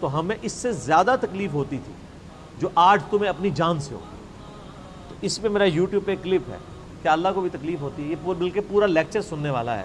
تو ہمیں اس سے زیادہ تکلیف ہوتی تھی جو آج تمہیں اپنی جان سے ہو. تو اس میں میرا یوٹیوب پہ کلپ ہے کہ اللہ کو بھی تکلیف ہوتی ہے. یہ بلکہ پورا لیکچر سننے والا ہے,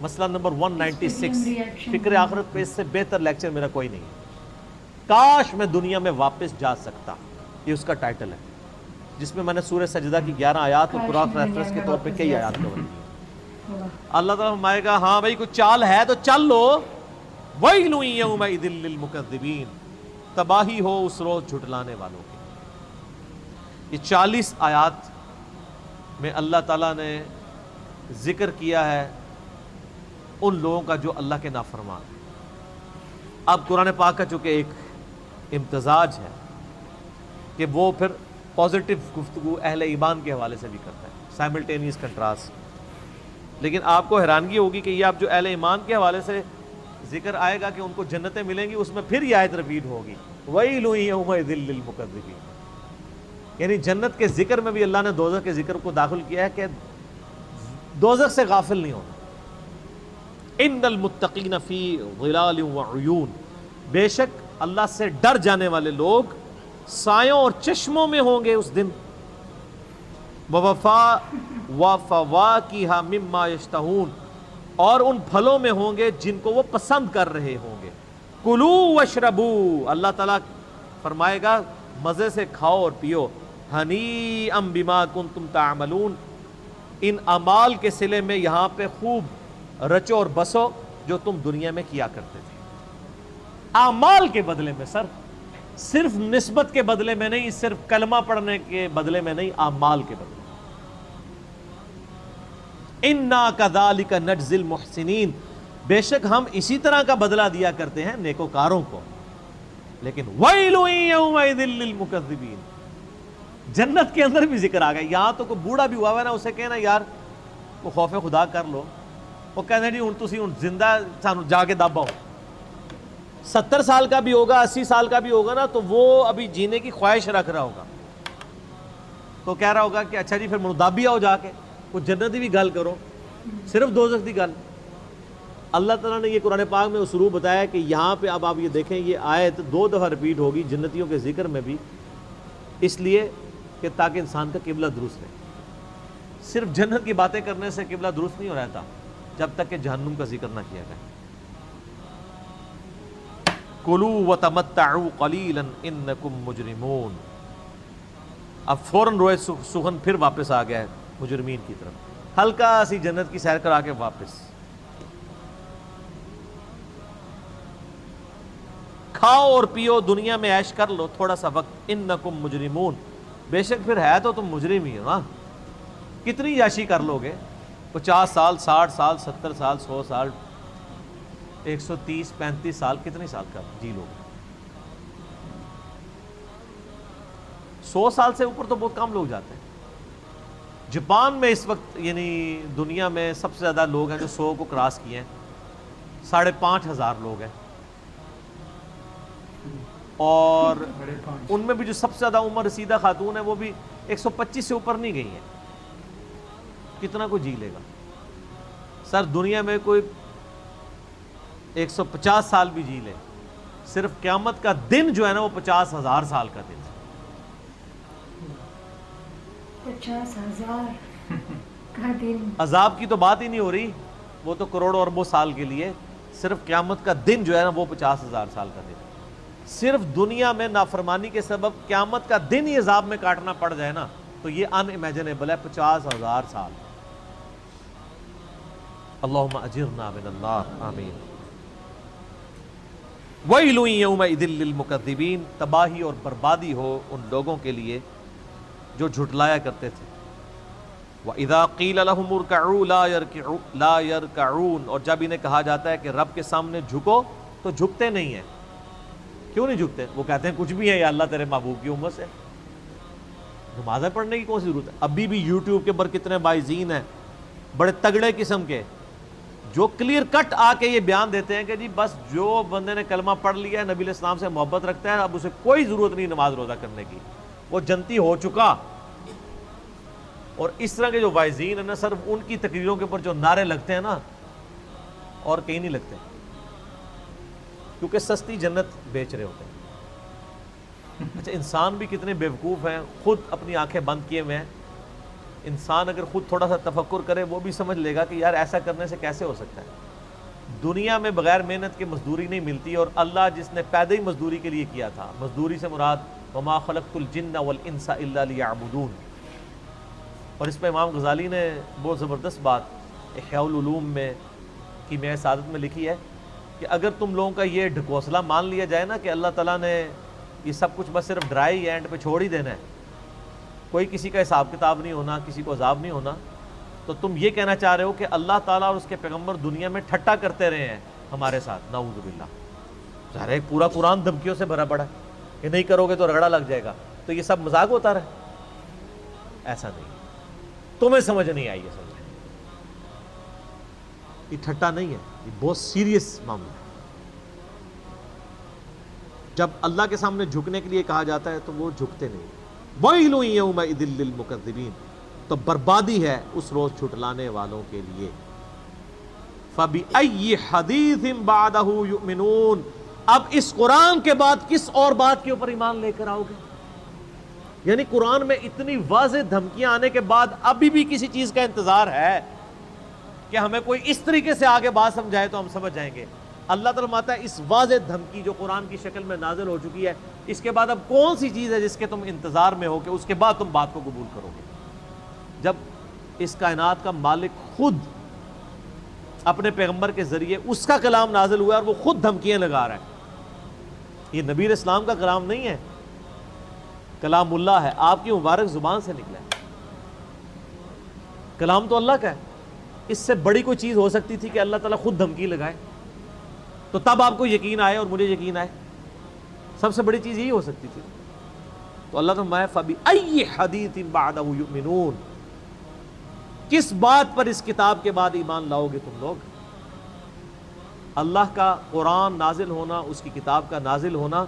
مسئلہ نمبر 196, فکر آخرت پہ اس سے بہتر لیکچر میرا کوئی نہیں ہے. کاش میں دنیا میں واپس جا سکتا, یہ اس کا ٹائٹل ہے, جس میں میں نے سورہ سجدہ کی 11 آیات اور قرآن ریفرنس کے طور پہ کئی آیات کور کی. اللہ تعالیٰ فرمائے گا ہاں بھائی کوئی چال ہے تو چل لو. وَيْلٌ يَوْمَئِذٍ لِّلْمُكَذِّبِينَ, تباہی ہو اس روز جھٹلانے والوں کی. یہ 40 آیات میں اللہ تعالیٰ نے ذکر کیا ہے ان لوگوں کا جو اللہ کے نافرمان ہیں. اب قرآن پاک کا چونکہ ایک امتزاج ہے کہ وہ پھر پازیٹیو گفتگو اہل ایمان کے حوالے سے بھی کرتا ہے, سائملٹینیس کنٹراسٹ. لیکن آپ کو حیرانگی ہوگی کہ یہ اب جو اہل ایمان کے حوالے سے ذکر آئے گا کہ ان کو جنتیں ملیں گی, اس میں پھر یہ آیت ریپیٹ ہوگی وَيْلٌ يَوْمَئِذٍ لِّلْمُكَذِّبِينَ. یعنی جنت کے ذکر میں بھی اللہ نے دوزخ کے ذکر کو داخل کیا ہے کہ دوزخ سے غافل نہیں ہونا. ان المتقین فی ظلال وعیون, بے شک اللہ سے ڈر جانے والے لوگ سایوں اور چشموں میں ہوں گے اس دن. وفواکہ مما یشتہون, اور ان پھلوں میں ہوں گے جن کو وہ پسند کر رہے ہوں گے. کلو واشربو, اللہ تعالیٰ فرمائے گا مزے سے کھاؤ اور پیو. ہنیئا بما کنتم تعملون, ان اعمال کے صلے میں یہاں پہ خوب رچو اور بسو جو تم دنیا میں کیا کرتے تھے. اعمال کے بدلے میں سر, صرف نسبت کے بدلے میں نہیں, صرف کلمہ پڑھنے کے بدلے میں نہیں, اعمال کے بدلے. اِنَّا كَذَلِكَ نَجْزِي الْمُحْسِنِينَ, بے شک ہم اسی طرح کا بدلہ دیا کرتے ہیں نیکوکاروں کو. لیکن وَيْلٌ يَوْمَئِذٍ لِّلْمُكَذِّبِينَ, جنت کے اندر بھی ذکر آ گیا. یہاں تو کوئی بوڑھا بھی ہوا ہے نا, اسے کہنا یار وہ خوف خدا کر لو, وہ کہنا جی ہن تسی ہن زندہ سانو جا کے دب آؤ. 70 سال کا بھی ہوگا, 80 سال کا بھی ہوگا نا, تو وہ ابھی جینے کی خواہش رکھ رہا ہوگا, تو کہہ رہا ہوگا کہ اچھا جی پھر منو دب ہی آؤ جا کے, کوئی جنتی بھی گل کرو, صرف دوزخ دی گل. اللہ تعالیٰ نے یہ قرآن پاک میں اسلوب بتایا کہ یہاں پہ اب آپ یہ دیکھیں یہ آیت 2 دفعہ ریپیٹ ہوگی جنتیوں کے ذکر میں بھی, اس لیے کہ تاکہ انسان کا قبلہ درست رہے. صرف جنت کی باتیں کرنے سے قبلہ درست نہیں ہو رہتا جب تک کہ جہنم کا ذکر نہ کیا جائے. کلوا وتمتعوا قلیلا انکم مجرمون. اب فوراً روئے سخن پھر واپس آ گیا ہے مجرمین کی طرف, ہلکا سی جنت کی سیر کرا کے واپس. کھاؤ اور پیو, دنیا میں عیش کر لو تھوڑا سا وقت. انکم مجرمون, بے شک پھر ہے تو تم مجرم ہی ہو نا. کتنی عیاشی کر لو گے, 50 سال 60 سال 70 سال 100 سال 130 35 سال, کتنے سال کا جی لو گے. 100 سال سے اوپر تو بہت کم لوگ جاتے ہیں. جاپان میں اس وقت یعنی دنیا میں سب سے زیادہ لوگ ہیں جو 100 کو کراس کیے ہیں, 5,500 لوگ ہیں. اور ان میں بھی جو سب سے زیادہ عمر رسیدہ خاتون ہے وہ بھی 125 سے اوپر نہیں گئی ہیں. کتنا کوئی جی لے گا سر. دنیا میں کوئی 150 سال بھی جی لے, صرف قیامت کا دن جو ہے نا وہ 50,000 سال کا دن. 50,000 کا دن. عذاب کی تو بات ہی نہیں ہو رہی, وہ تو کروڑوں اربوں سال کے لیے. صرف قیامت کا دن جو ہے نا وہ 50,000 سال کا دن. صرف دنیا میں نافرمانی کے سبب قیامت کا دن ہی عذاب میں کاٹنا پڑ جائے نا, تو یہ ان امیجنیبل ہے. 50,000 سال. اللہم اجرنا من النار, آمین. وَيْلٌ يَوْمَئِذٍ لِّلْمُكَذِّبِينَ, تباہی اور بربادی ہو ان لوگوں کے لیے جو جھٹلایا کرتے تھے. وَإِذَا قِيلَ لَهُمُ ارْكَعُوا لَا يَرْكَعُونَ, اور جب انہیں کہا جاتا ہے کہ رب کے سامنے جھکو تو جھکتے نہیں ہیں. کیوں نہیں جھکتے؟ وہ کہتے ہیں کچھ بھی ہے یا اللہ تیرے محبوب کی امت سے, نمازیں پڑھنے کی کون سی ضرورت ہے. ابھی بھی یوٹیوب کے اوپر کتنے بائزین ہیں بڑے تگڑے قسم کے جو کلیئر کٹ آ کے یہ بیان دیتے ہیں کہ جی بس جو بندے نے کلمہ پڑھ لیا ہے, نبی علیہ السلام سے محبت رکھتا ہے, اب اسے کوئی ضرورت نہیں نماز روزہ کرنے کی, وہ جنتی ہو چکا. اور اس طرح کے جو وائزین ہیں نا, صرف ان کی تقریروں کے اوپر جو نعرے لگتے ہیں نا, اور کہیں نہیں لگتے. کیونکہ سستی جنت بیچ رہے ہوتے ہیں. اچھا انسان بھی کتنے بیوقوف ہیں, خود اپنی آنکھیں بند کیے ہوئے ہیں. انسان اگر خود تھوڑا سا تفکر کرے وہ بھی سمجھ لے گا کہ یار ایسا کرنے سے کیسے ہو سکتا ہے. دنیا میں بغیر محنت کے مزدوری نہیں ملتی, اور اللہ جس نے پیدا ہی مزدوری کے لیے کیا تھا, مزدوری سے مراد وما خلقت الجن والانس الا لیعبدون. اور اس پہ امام غزالی نے بہت زبردست بات احیاء العلوم میں کی میں سعادت میں لکھی ہے کہ اگر تم لوگوں کا یہ ڈھکوسلا مان لیا جائے نا کہ اللہ تعالیٰ نے یہ سب کچھ بس صرف ڈرائی اینڈ پہ چھوڑ ہی دینا ہے, کوئی کسی کا حساب کتاب نہیں ہونا, کسی کو عذاب نہیں ہونا, تو تم یہ کہنا چاہ رہے ہو کہ اللہ تعالیٰ اور اس کے پیغمبر دنیا میں ٹھٹا کرتے رہے ہیں ہمارے ساتھ. نعوذ باللہ. ظاہر ہے پورا قرآن دھمکیوں سے بھرا پڑا ہے کہ نہیں کرو گے تو رگڑا لگ جائے گا, تو یہ سب مذاق ہوتا رہے. ایسا نہیں, تمہیں سمجھ نہیں آئی, یہ سمجھ یہ ٹھٹا نہیں ہے, یہ بہت سیریس معاملہ ہے. جب اللہ کے سامنے جھکنے کے لیے کہا جاتا ہے تو وہ جھکتے نہیں. وَيْلٌ يَوْمَئِذٍ لِّلْمُكَذِّبِينَ, تو بربادی ہے اس روز جھٹلانے والوں کے لیے. فَبِأَيِّ حَدِيثٍ بَعْدَهُ يُؤْمِنُونَ, اب اس قرآن کے بعد کس اور بات کے اوپر ایمان لے کر آؤ گے؟ یعنی قرآن میں اتنی واضح دھمکیاں آنے کے بعد ابھی بھی کسی چیز کا انتظار ہے کہ ہمیں کوئی اس طریقے سے آگے بات سمجھائے تو ہم سمجھ جائیں گے. اللہ تعالیٰ ماتا ہے اس واضح دھمکی جو قرآن کی شکل میں نازل ہو چکی ہے, اس کے بعد اب کون سی چیز ہے جس کے تم انتظار میں ہو کہ اس کے بعد تم بات کو قبول کرو گے؟ جب اس کائنات کا مالک خود اپنے پیغمبر کے ذریعے اس کا کلام نازل ہوا ہے اور وہ خود دھمکیاں لگا رہا ہے. یہ نبی اسلام کا کلام نہیں ہے, کلام اللہ ہے, آپ کی مبارک زبان سے نکلا ہے. کلام تو اللہ کا ہے. اس سے بڑی کوئی چیز ہو سکتی تھی کہ اللہ تعالیٰ خود دھمکی لگائے تو تب آپ کو یقین آئے اور مجھے یقین آئے؟ سب سے بڑی چیز یہی ہو سکتی تھی. تو اللہ تعالیٰ فَبِأَيِّ حَدِيثٍ بَعْدَهُ يُؤْمِنُونَ, کس بات پر اس کتاب کے بعد ایمان لاؤ گے تم لوگ؟ اللہ کا قرآن نازل ہونا, اس کی کتاب کا نازل ہونا,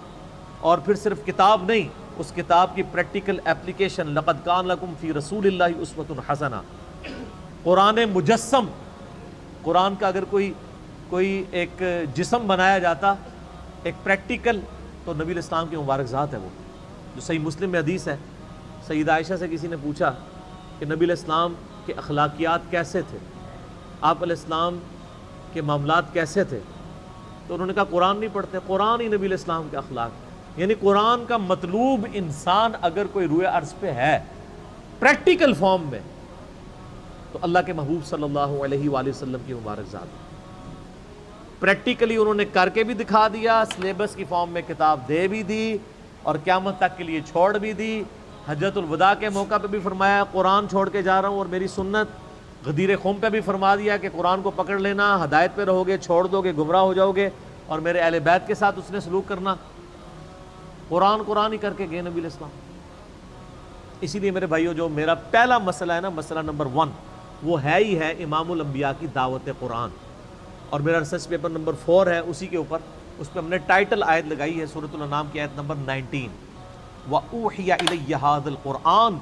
اور پھر صرف کتاب نہیں, اس کتاب کی پریکٹیکل اپلیکیشن. لَقَدْ كَانَ لَكُمْ فِي رَسُولِ اللَّهِ أُسْوَةٌ حَسَنَةٌ. قرآن مجسم, قرآن کا اگر کوئی ایک جسم بنایا جاتا, ایک پریکٹیکل, تو نبی الاسلام کی مبارک ذات ہے وہ. جو صحیح مسلم میں حدیث ہے, سیدہ عائشہ سے کسی نے پوچھا کہ نبی الاسلام کے اخلاقیات کیسے تھے, آپ علیہ السلام کے معاملات کیسے تھے, تو انہوں نے کہا قرآن نہیں پڑھتے, قرآن ہی نبی الاسلام کے اخلاق. یعنی قرآن کا مطلوب انسان اگر کوئی روئے عرض پہ ہے پریکٹیکل فارم میں, تو اللہ کے محبوب صلی اللہ علیہ وآلہ وسلم کی مبارک ذات. پریکٹیکلی انہوں نے کر کے بھی دکھا دیا, سلیبس کی فارم میں کتاب دے بھی دی, اور قیامت تک کے لیے چھوڑ بھی دی. حجۃ الوداع کے موقع پہ بھی فرمایا قرآن چھوڑ کے جا رہا ہوں اور میری سنت. غدیر خم پہ بھی فرما دیا کہ قرآن کو پکڑ لینا, ہدایت پہ رہو گے, چھوڑ دو گے گمراہ ہو جاؤ گے, اور میرے اہل بیت کے ساتھ اس نے سلوک کرنا. قرآن ہی کر کے گئے نبی الاسلام. اسی لیے میرے بھائیو, جو میرا پہلا مسئلہ ہے نا, مسئلہ نمبر 1, وہ ہے ہی ہے امام الانبیاء کی دعوت قرآن. اور میرا ریسرچ پیپر نمبر 4 ہے اسی کے اوپر. اس پہ ہم نے ٹائٹل آیت لگائی ہے سورۃ الانعام کی آیت نمبر 19, وَأُوحِيَ إِلَيَّ هَذَا الْقُرْآنُ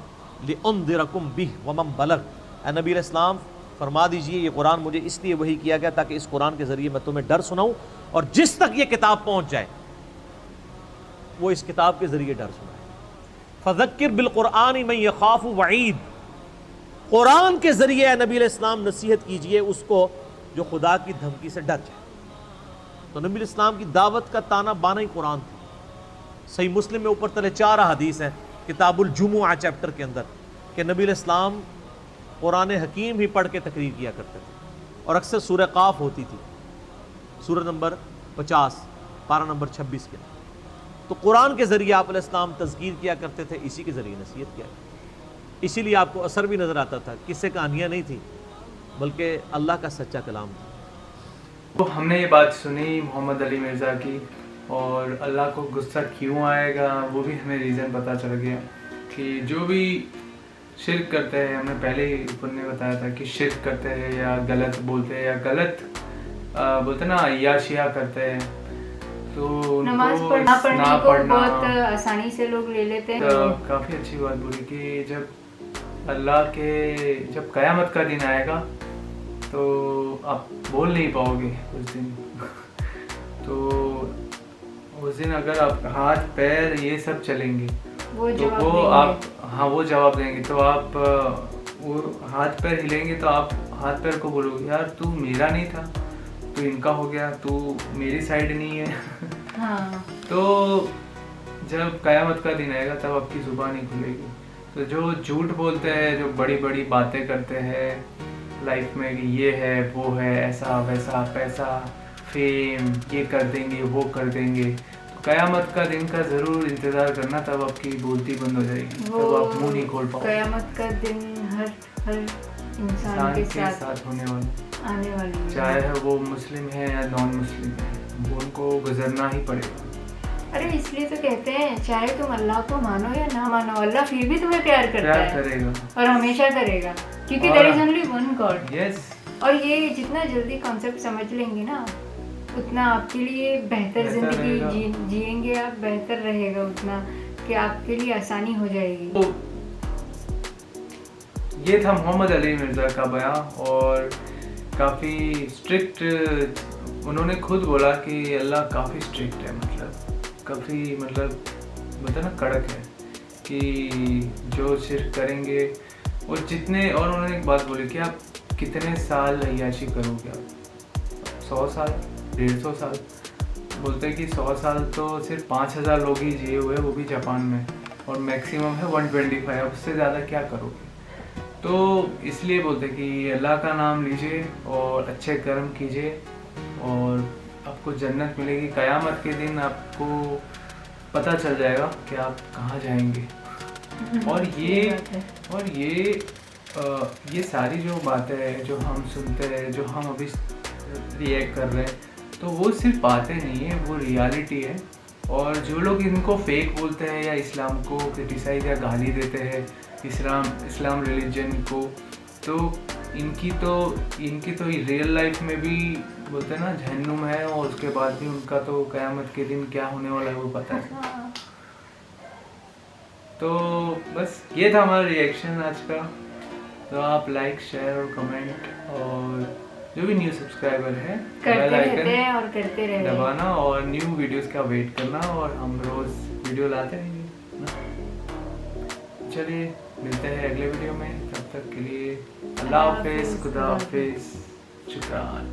لِأُنذِرَكُم بِهِ وَمَن بَلَغَ. اے نبی علیہ السلام فرما دیجئے یہ قرآن مجھے اس لیے وحی کیا گیا تاکہ اس قرآن کے ذریعے میں تمہیں ڈر سناؤں, اور جس تک یہ کتاب پہنچ جائے وہ اس کتاب کے ذریعے ڈر سنائے. فَذَكِّرْ بِالْقُرْآنِ مَن يَخَافُ وَعِيدٍ. قرآن کے ذریعے اے نبی علیہ السلام نصیحت کیجئے اس کو جو خدا کی دھمکی سے ڈر جائے. تو نبی علیہ السلام کی دعوت کا تانا بانا ہی قرآن تھی. صحیح مسلم میں اوپر تلے 4 حدیث ہیں کتاب الجمعہ چیپٹر کے اندر کہ نبی علیہ السلام قرآن حکیم ہی پڑھ کے تقریر کیا کرتے تھے, اور اکثر سورہ قاف ہوتی تھی, سورہ نمبر 50 پارہ نمبر 26 کے. تو قرآن کے ذریعے آپ علیہ السلام تذکیر کیا کرتے تھے, اسی کے ذریعے نصیحت کیا. اسی لیے آپ کو اثر بھی نظر آتا تھا, قصے کہانیاں نہیں تھی بلکہ اللہ کا سچا کلام تھا. تو ہم نے یہ بات سنی محمد علی مرزا کی, اور اللہ کو غصہ کیوں آئے گا وہ بھی ہمیں ریزن پتہ چل گیا کہ جو بھی شرک کرتے ہیں, ہم نے پہلے ہی اوپر نے بتایا تھا کہ شرک کرتے ہیں یا غلط بولتے ہیں یا غلط بولتے نا عیاشیاں کرتے ہیں, تو نماز پڑھنے کو بہت آسانی سے لوگ لے لیتے ہیں. کافی اچھی بات بولی کہ جب قیامت کا دن آئے گا تو آپ بول نہیں پاؤ گے اس دن. تو اس دن اگر آپ ہاتھ پیر یہ سب چلیں گے وہ تو جواب وہ دیں گے. آپ ہاں وہ جواب دیں گے. تو آپ وہ ہاتھ پیر ہلیں گے تو آپ ہاتھ پیر کو بولو گے یار تو میرا نہیں تھا, تو ان کا ہو گیا, تو میری سائڈ نہیں ہے. ہاں تو جب قیامت کا دن آئے گا تب آپ کی زبان نہیں کھلے گی. تو جو جھوٹ بولتے ہیں, جو بڑی بڑی باتیں کرتے ہیں لائف میں کہ یہ ہے وہ ہے ایسا ویسا, پیسہ فیم یہ کر دیں گے وہ کر دیں گے, تو قیامت کا دن کا ضرور انتظار کرنا, تب آپ کی بولتی بند ہو جائے گی, تب آپ منہ نہیں کھول پاؤ. قیامت کا دن ہر انسان کے ساتھ ہونے والا, آنے والی ہے. چاہے وہ مسلم ہے یا نان مسلم ہے, وہ ان کو گزرنا ہی پڑے گا. ارے اس لیے تو کہتے ہیں چاہے تم اللہ کو مانو یا نہ مانو, اللہ پھر بھی تمہیں پیار کرتا ہے, کرے گا اور ہمیشہ کرے گا, کیونکہ there is only one God. یس. اور یہ جتنا جلدی کانسیپٹ سمجھ لیں گے نا, اتنا آپ کے لیے بہتر زندگی جئیں گے آپ, بہتر رہے گا اتنا کہ آپ کے لیے آسانی ہو جائے گی. یہ تھا محمد علی مرزا کا بیان, اور کافی اسٹرکٹ, انہوں نے خود بولا کہ اللہ کافی اسٹرکٹ ہے, کافی بولتا نا کڑک ہے, کہ جو شرک کریں گے وہ جتنے, اور انہوں نے ایک بات بولی کہ آپ کتنے سال عیاشی کرو گے, آپ 100 سال 150 سال, بولتے کہ 100 سال تو صرف 5000 لوگ ہی جیے ہوئے, وہ بھی جاپان میں, اور میکسیمم ہے 125, اب اس سے زیادہ کیا کرو گے. تو اس لیے بولتے کہ اللہ کا نام لیجئے اور اچھے کرم کیجئے, اور آپ کو جنت ملے گی. قیامت کے دن آپ کو پتہ چل جائے گا کہ آپ کہاں جائیں گے. اور یہ ساری جو باتیں ہیں جو ہم سنتے ہیں, جو ہم ابھی ریئیکٹ کر رہے ہیں, تو وہ صرف باتیں نہیں ہیں, وہ ریالٹی ہے. اور جو لوگ ان کو فیک بولتے ہیں یا اسلام کو کرٹیسائز یا گالی دیتے ہیں, اسلام ریلیجن کو, تو ان کی تو ریئل لائف میں بھی بولتے ہیں نا جہنم ہے, اور اس کے بعد بھی ان کا تو قیامت کے دن کیا ہونے والا ہے وہ پتہ ہے. تو بس یہ تھا ہمارا ریئیکشن آج کا. تو آپ لائک شیئر اور کمنٹ, اور جو بھی نیو سبسکرائبر ہے بیل آئیکن دبانا, اور نیو ویڈیوز کا ویٹ کرنا, اور ہم روز ویڈیو لاتے رہیں گے. چلیے ملتے ہیں اگلے ویڈیو میں, تب تک کے لیے اللہ حافظ, خدا حافظ, شکریہ.